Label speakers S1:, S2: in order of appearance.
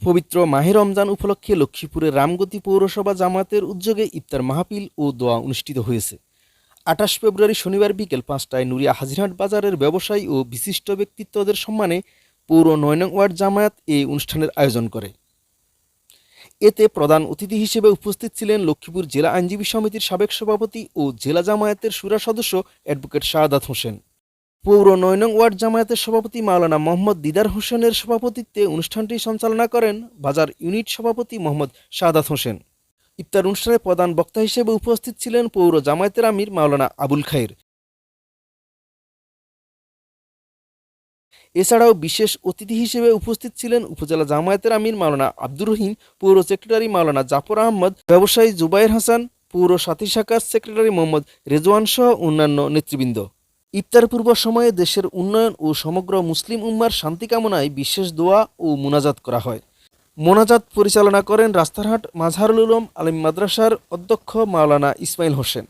S1: পবিত্র মাহে রমজান উপলক্ষে লক্ষ্মীপুরের রামগতি পৌরসভা জামায়াতের উদ্যোগে ইফতার মাহফিল ও দোয়া অনুষ্ঠিত হয়েছে। ২৮ ফেব্রুয়ারি শনিবার বিকেল ৫টায় নুরিয়া হাজিরহাট বাজারের ব্যবসায়ী ও বিশিষ্ট ব্যক্তিত্বদের সম্মানে পৌর ৯ নং ওয়ার্ড জামায়াত এই অনুষ্ঠানের আয়োজন করে। এতে প্রধান অতিথি হিসেবে উপস্থিত ছিলেন লক্ষ্মীপুর জেলা আইনজীবী সমিতির সাবেক সভাপতি ও জেলা জামায়াতের শুরা সদস্য অ্যাডভোকেট শাহাদাত হোসেন। পৌর ৯ নং ওয়ার্ড জামায়াতের সভাপতি মাওলানা মোহাম্মদ দিদার হোসেনের সভাপতিত্বে অনুষ্ঠানটি সঞ্চালনা করেন বাজার ইউনিট সভাপতি মোহাম্মদ শাহাদাত হোসেন। ইফতার অনুষ্ঠানে প্রধান বক্তা হিসেবে উপস্থিত ছিলেন পৌর জামায়াতের আমির মাওলানা আবুল খায়ের। এছাড়াও বিশেষ অতিথি হিসেবে উপস্থিত ছিলেন উপজেলা জামায়াতের আমির মাওলানা আব্দুর রহিম, পৌর সেক্রেটারি মাওলানা জাফর আহমদ, ব্যবসায়ী জুবাইর হাসান, পৌর সাথী শাখার সেক্রেটারি মোহাম্মদ রেজওয়ান সহ অন্যান্য নেতৃবৃন্দ। ইফতার পূর্ব সময়ে দেশের উন্নয়ন ও সমগ্র মুসলিম উম্মার শান্তি কামনায় বিশেষ দোয়া ও মুনাজাত করা হয়। মোনাজাত পরিচালনা করেন রাস্তারহাট মাজহারুল উলুম আলিম মাদ্রাসার অধ্যক্ষ মাওলানা ইসমাইল হোসেন।